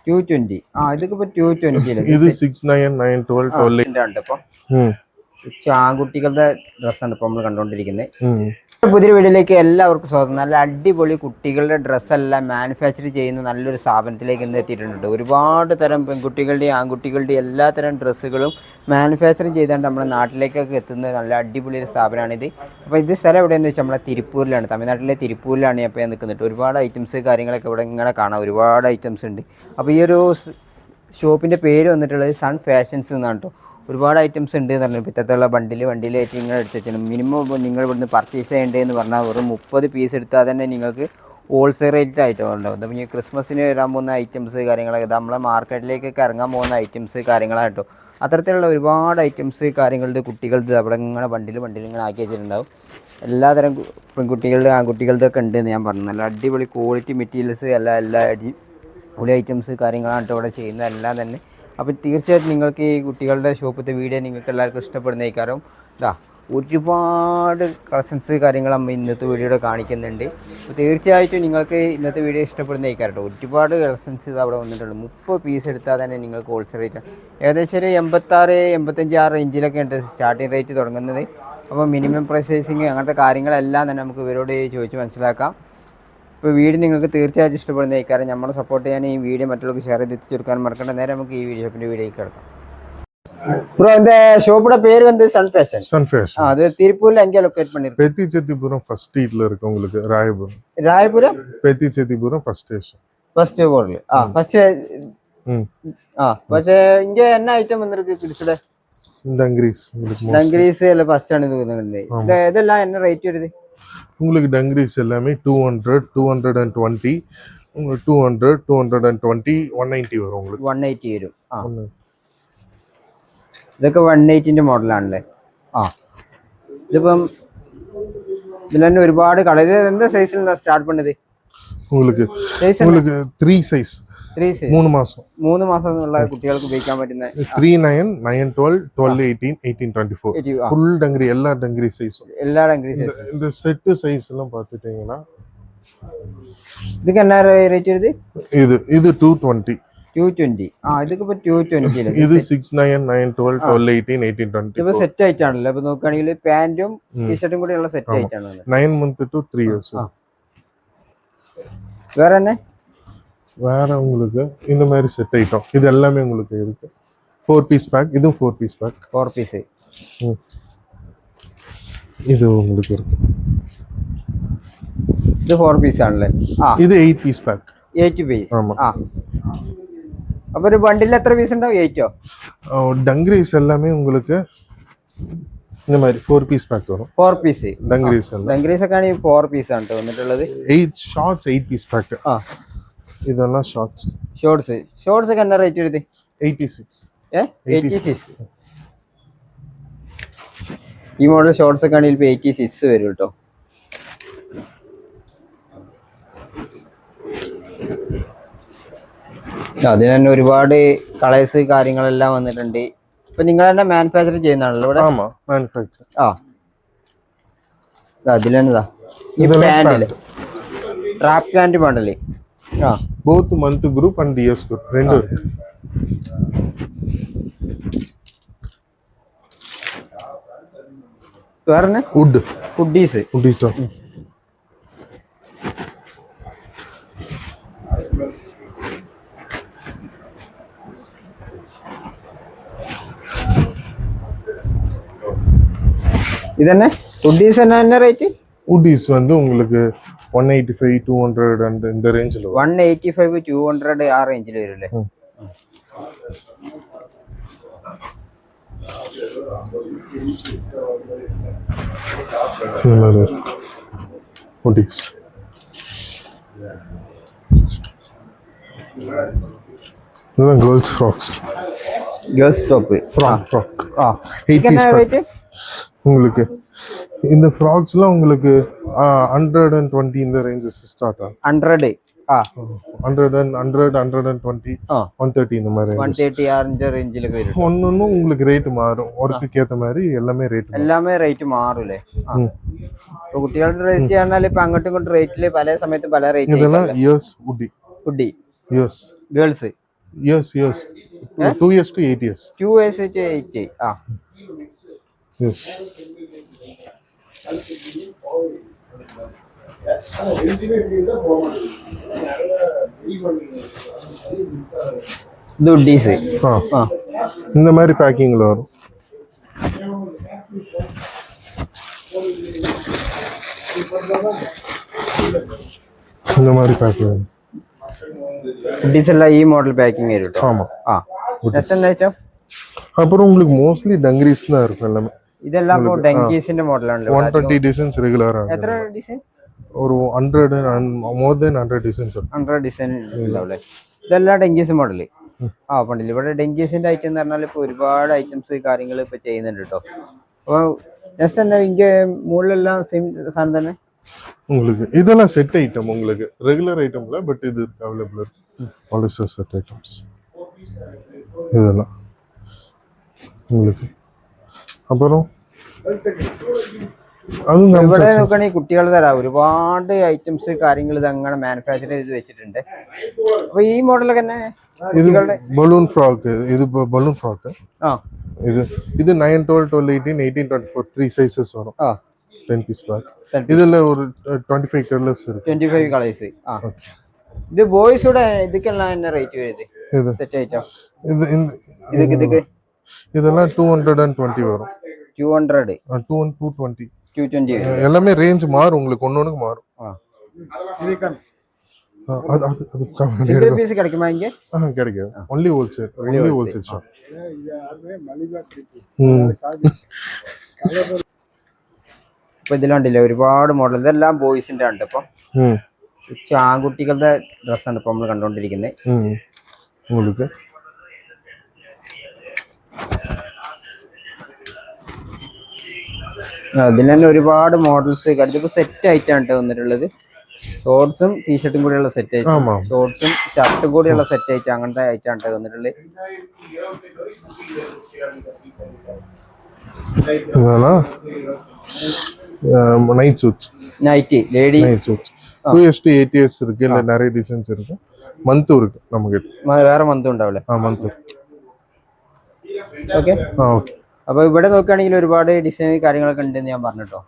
220. ഇതൊക്കെ ഇപ്പൊ 220 ഇത് 6, 9, 9, 12, 12 ഇപ്പൊ ആൺകുട്ടികളുടെ ഡ്രസ്സാണ് ഇപ്പൊ നമ്മൾ കണ്ടുകൊണ്ടിരിക്കുന്നത്. പുതിയ വീഡിയോയിലേക്ക് എല്ലാവർക്കും സ്വാഗതം. നല്ല അടിപൊളി കുട്ടികളുടെ ഡ്രസ്സെല്ലാം മാനുഫാക്ചർ ചെയ്യുന്ന നല്ലൊരു സ്ഥാപനത്തിലേക്ക് ഇന്ന് എത്തിയിട്ടുണ്ട്. ഒരുപാട് തരം പെൺകുട്ടികളുടെയും ആൺകുട്ടികളുടെയും എല്ലാ തരം ഡ്രസ്സുകളും മാനുഫാക്ചറിങ് ചെയ്തുകൊണ്ട് നമ്മുടെ നാട്ടിലേക്കൊക്കെ എത്തുന്ന നല്ല അടിപൊളി ഒരു സ്ഥാപനമാണിത്. അപ്പോൾ ഇത് സ്ഥലം എവിടെയെന്ന് വെച്ചാൽ നമ്മുടെ തിരുപ്പൂരിലാണ്, തമിഴ്നാട്ടിലെ തിരുപ്പൂരിലാണ് ഞാൻ ഇപ്പോൾ നിൽക്കുന്നുണ്ട്. ഒരുപാട് ഐറ്റംസ് കാര്യങ്ങളൊക്കെ ഇവിടെ ഇങ്ങനെ കാണാം, ഒരുപാട് ഐറ്റംസ് ഉണ്ട്. അപ്പോൾ ഈ ഒരു ഷോപ്പിൻ്റെ പേര് വന്നിട്ടുള്ളത് സൺ ഫാഷൻസ് എന്നാണ് കേട്ടോ. ഒരുപാട് ഐറ്റംസ് ഉണ്ട് എന്ന് പറഞ്ഞു. ഇത്തരത്തിലുള്ള വണ്ടിയിലായിട്ട് നിങ്ങൾ എടുത്തിട്ടുണ്ട്. മിനിമം നിങ്ങൾ ഇവിടുന്ന് പർച്ചേസ് ചെയ്യേണ്ടതെന്ന് പറഞ്ഞാൽ വെറും 30 പീസ് എടുത്താൽ തന്നെ നിങ്ങൾക്ക് ഹോൾസെയിൽ റേറ്റ് ആയിട്ട് ഉണ്ടാവും. അപ്പോൾ ഈ ക്രിസ്മസിന് വരാൻ പോകുന്ന ഐറ്റംസ് കാര്യങ്ങളൊക്കെ നമ്മളെ മാർക്കറ്റിലേക്കൊക്കെ ഇറങ്ങാൻ പോകുന്ന ഐറ്റംസ് കാര്യങ്ങളായിട്ടോ. അത്തരത്തിലുള്ള ഒരുപാട് ഐറ്റംസ് കാര്യങ്ങളുടെ കുട്ടികളുടെ അവിടെ ഇങ്ങനെ വണ്ടിയിൽ ഇങ്ങനെ ആക്കി വെച്ചിട്ടുണ്ടാവും. എല്ലാതരം പെൺകുട്ടികളുടെ ആൺകുട്ടികളുടെ ഒക്കെ ഉണ്ട് എന്ന് ഞാൻ പറഞ്ഞു. നല്ല അടിപൊളി ക്വാളിറ്റി മെറ്റീരിയൽസ് എല്ലാ അടിപൊളി ഐറ്റംസ് കാര്യങ്ങളാണ് ഇവിടെ ചെയ്യുന്നത് എല്ലാം തന്നെ. അപ്പോൾ തീർച്ചയായിട്ടും നിങ്ങൾക്ക് ഈ കുട്ടികളുടെ ഷോപ്പിലത്തെ വീഡിയോ നിങ്ങൾക്ക് എല്ലാവർക്കും ഇഷ്ടപ്പെടുന്നേക്കാരം. ഒരുപാട് കളക്ഷൻസ് കാര്യങ്ങൾ നമ്മൾ ഇന്നത്തെ വീഡിയോയുടെ കാണിക്കുന്നുണ്ട്. അപ്പോൾ തീർച്ചയായിട്ടും നിങ്ങൾക്ക് ഇന്നത്തെ വീഡിയോ ഇഷ്ടപ്പെടുന്നേക്കാരം. ഒരുപാട് കളക്ഷൻസ് ഇത് അവിടെ വന്നിട്ടുള്ളൂ. 30 പീസ് എടുത്താൽ തന്നെ നിങ്ങൾക്ക് ഹോൾസെയിൽ റേറ്റ് ഏകദേശം ഒരു 86, 85 ആ റേഞ്ചിലൊക്കെ ഉണ്ട് സ്റ്റാർട്ടിങ് റേറ്റ് തുടങ്ങുന്നത്. അപ്പോൾ മിനിമം പ്രൈസൈസിങ് അങ്ങനത്തെ കാര്യങ്ങളെല്ലാം തന്നെ നമുക്ക് ഇവരോട് ചോദിച്ച് മനസ്സിലാക്കാം. ഇപ്പോൾ വീഡിയോ നിങ്ങൾക്ക് തീർച്ചയായിട്ടും ഇഷ്ടപ്പെടുന്നതായിരിക്കും. നമ്മളെ സപ്പോർട്ട് ചെയ്യാൻ ഈ വീഡിയോ മറ്റുള്ളവർക്ക് ഷെയർ ചെയ്ത് എത്തിച്ചെടുക്കാൻ മറക്കേണ്ട. നേരെ നമുക്ക് ഈ വീഡിയോയിലേക്ക് കിടക്കാം. ப்ரோ இந்த ஷோப்போட பேர் வந்து சன் ஃபேஷன். அது திருப்பூர்ல எங்க லொகேட் பண்ணிருக்கு? பேத்திச்செத்திபுரம் ஃபர்ஸ்ட் ஸ்ட்ரீட்ல இருக்கு உங்களுக்கு. ராயபுரம் பேத்திச்செத்திபுரம் ஃபர்ஸ்ட் ஸ்டேஷன் ஃபர்ஸ்ட் போர்ட்ல. ஃபர்ஸ்ட் പക്ഷേ இங்க என்ன ஐட்டம் வந்திருக்கு கிட்ஸ்ல? டங்கிரீஸ் இல்ல ஃபர்ஸ்ட் ആണ് തോന്നുന്നുണ്ട്. இதெல்லாம் என்ன ரேட் வருது உங்களுக்கு? டங்கிரீஸ் எல்லாமே 200, 220, 200, 220, 190 വരും உங்களுக்கு. 180 വരും. ഇതൊക്കെ 180ന്റെ മോഡലാണല്ലേ? ഇതിപ്പം ഇതിൽ തന്നെ ഒരുപാട് കളർ. എന്താ സൈസിൽ സ്റ്റാർട്ട് പണ്ടത്? உங்களுக்கு 3 സൈസ് 3 മാസം ഉള്ള കുട്ടികൾക്ക് ഉപയോഗിക്കാൻ പറ്റുന്ന 3, 9, 9, 12, 12, 18, 18, 24 ഫുൾ ഡംഗ്രി. എല്ലാ ഡംഗ്രി സൈസും இந்த செட் சைஸ் எல்லாம் பாத்துட்டீங்கன்னா இதுக்கு என்ன ரேட் வருது? இது 220. ഇതൊക്കെ ഇപ്പൊ 220. ഇത് 6, 9, 9, 12, 12, 18, 18, 20 ഇപ്പൊ സെറ്റ് ആയിട്ടാണല്ലോ. അപ്പൊ നോക്കുകയാണെങ്കിൽ പാന്റും ടീഷർട്ടും കൂടി ഉള്ള സെറ്റ് ആയിട്ടാണ്. 9 month to 3 years. வேற உங்களுக்கு இந்த மாதிரி செட் ஐட்டம் இது எல்லாமே உங்களுக்கு இருக்கு. 4 பீஸ் பேக். இதுவும் 4 பீஸ் பேக். 4 பீஸ். இது உங்களுக்கு இருக்கு. இது 4 பீஸ் ஆണല്ലേ? இது 8 பீஸ் பேக். 8 பீஸ். ஆமா. அப்ப ஒரு பண்டில் எத்தனை பீஸ் ഉണ്ടാവും? 8ஓ? டங்கிரீஸ் எல்லாமே உங்களுக்கு இந்த மாதிரி 4 பீஸ் பேக் வரும். 4 பீஸ் டங்கிரீஸ் எல்லாம். டங்கிரீஸ் ഒക്കെ ആണ് 4 പീസ് ആണ് വന്നിട്ടുള്ളത്. 8 ഷോർട്സ് 8 പീസ് പാക്ക്. ഇതെല്ലാം ഷോർട്സ് ഒക്കെ എന്താ റേറ്റ് വരുന്നത്? 86. 86. ഈ മോഡൽ ഷോർട്സ് ഒക്കെ ആണെങ്കിൽ 86 വരും കേട്ടോ. അതിന് തന്നെ ഒരുപാട് കളേഴ്സ് കാര്യങ്ങളെല്ലാം വന്നിട്ടുണ്ട്. ഇപ്പൊ നിങ്ങൾ തന്നെ മാനുഫാക്ചർ ചെയ്യുന്നതാണല്ലോ ഇവിടെ? അതിലെന്നതാ ഈ പാന്റില് track pant model. both month group and years group ரெண்டு இருக்கு. വേറെ ഹുഡീസ്. இதென்ன ஹுடீஸ் என்ன ரேட்? ஹுடீஸ் வந்து உங்களுக்கு 185, 200 and இந்த ரேஞ்சில வரும். 185, 200 ആ റേഞ്ചിൽ വരും അല്ലേ? ஹுடீஸ் இதெல்லாம் girls frocks. Frock 8 piece pack. உங்களுக்கு இந்த ஃப்ராக்ஸ்லாம் உங்களுக்கு 120 இந்த ரேஞ்சஸ் ஸ்டார்ட் ஆகும். 100 120 130 இந்த மாதிரி 130 ஆரஞ்ச ரேஞ்சிலൊക്കെ വരും. ஒன்னொன்னு உங்களுக்கு ரேட் மாறும். ஒர்க்குக்கு ஏத்த மாதிரி எல்லாமே ரேட் മാറുല്ലേ? അപ്പോൾ കുട്ടികളുടെ റേറ്റ് പറഞ്ഞാൽ ഇപ്പൊ അങ്ങോട്ടും ഇങ്ങോട്ടും റേറ്റില് പല സമയത്ത് പല റേറ്റ്. இதெல்லாம் years hoodie hoodie years girls Yes, yes. 2 years to 8 years. 2 years to 8. ആ Yes. ഇത് ഉഡീസ്. ஆ இந்த மாதிரி பேக்கிங்கில் வரும். இந்த மாதிரி பேக்கிங். ഉഡീസ് എല്ലാം ഈ മോഡൽ പാക്കിംഗ് വരും കേട്ടോ. ஆமாம். ആ നെക്സ്റ്റ് എന്താ ഐറ്റം? அப்புறம் உங்களுக்கு மோஸ்ட்லி டங்கிரீஸ் தான் இருக்கும் எல்லாமே. ഇതെല്ലാം ഇപ്പോൾ ഡെങ്കീസിന്റെ മോഡലാണല്ലോ. 120 ഡിസൈൻസ് റെഗുലർ ആണ്. എത്ര ഡിസൈൻ? ഒരു 100 മോർ ദാൻ 100 ഡിസൈൻസ്. 100 ഡിസൈൻ ഉണ്ടാവില്ലേ? ഇതെല്ലാം ഡെങ്കീസ് മോഡല്. ആ പണ്ടില്ല ഇവിടെ ഡെങ്കീസിന്റെ ഐറ്റം എന്ന് പറഞ്ഞാൽ ഇപ്പോൾ ഒരുപാട് ഐറ്റംസ് കാര്യങ്ങൾ ഇപ്പോൾ ചെയ്യുന്നുണ്ട് കേട്ടോ. അപ്പോൾ നെക്സ്റ്റ് എന്താ ഇங்கே മുകളിലെല്ലാം സെയിം സാധനം തന്നെ? உங்களுக்கு இதெல்லாம் செட் ஐட்டம், உங்களுக்கு ரெகுலர் ஐட்டம்ல பட் இது அவைலபிள் இருக்கு. பாலிஸ்டர் செட் ஐட்டம்ஸ் இதெல்லாம் உங்களுக்கு. அப்புறம் അതും ഇവിടെ നോക്കുകയാണെങ്കിൽ കുട്ടികൾ തരാം ഒരുപാട് ഐറ്റംസ് കാര്യങ്ങൾ ഇത് അങ്ങനെ മാനുഫാക്ചർ ചെയ്ത് വെച്ചിട്ടുണ്ട്. അപ്പൊ ഈ മോഡലൊക്കെ തന്നെ ഇത് ബലൂൺ ഫ്രോക്ക്. ഇത് ബലൂൺ ഫ്രോക്ക്. ആ ഇത് 9, 12, 12, 18, 18, 24 3 സൈസസ് വரும். ആ 10 പീസ് ബാഗ്. ഇതിൽ ഒരു 25 കളേഴ്സ് இருக்கு. 25 കളേഴ്സ്. ആ ഇത് ബോയ്സുടെ ഇതൊക്കെല്ലാം என்ன റേറ്റ് വരുന്നത്? ഇത് സെറ്റ് ഐറ്റം ഇത് இதெல்லாம் 220 வரும். 200 220 220 எல்லாமே ரேஞ்ச் மாறும், உங்களுக்கு ஒன்னொன்னுக்கு மாறும். சிங்கிள் பீஸ் கிடைக்குமா இங்க? கிடைக்கும். Only wholesale. Only wholesale shop. ഇപ്പൊ ഇതിലുണ്ടല്ലേ ഒരുപാട് മോഡൽ. ഇതെല്ലാം ബോയ്സിന്റെ ഉണ്ട്. ഇപ്പൊ ആൺകുട്ടികളുടെ ഡ്രസ്സാണ് ഇപ്പൊ നമ്മൾ കണ്ടോണ്ടിരിക്കുന്നത്. உங்களுக்கு അതിൽ തന്നെ ഒരുപാട് മോഡൽസ് ഇതിപ്പോ സെറ്റ് ആയിട്ടാണ് വന്നിട്ടുള്ളത്. ഷോർട്സും ടീഷർട്ടും കൂടിയുള്ള സെറ്റ് ആയിട്ട്, ഷോർട്സും ഷർട്ടും കൂടിയുള്ള സെറ്റ് ആയിട്ട് അങ്ങനത്തെ ആയിട്ടാണ് വന്നിട്ടുള്ളത്. Night suits. Nightie lady night suits 2 years to 8 years இருக்கு. இல்ல நிறைய டிசைன்ஸ் இருக்கு. மந்த் இருக்கு நமக்கு. வேற മന്ത് ഉണ്ടാവില്ലേ? മന്ത്. Okay okay. അപ്പൊ ഇവിടെ നോക്കുകയാണെങ്കിൽ ഒരുപാട് ഡിസൈൻ കാര്യങ്ങളൊക്കെ ഉണ്ടെന്ന് ഞാൻ പറഞ്ഞിട്ടോ.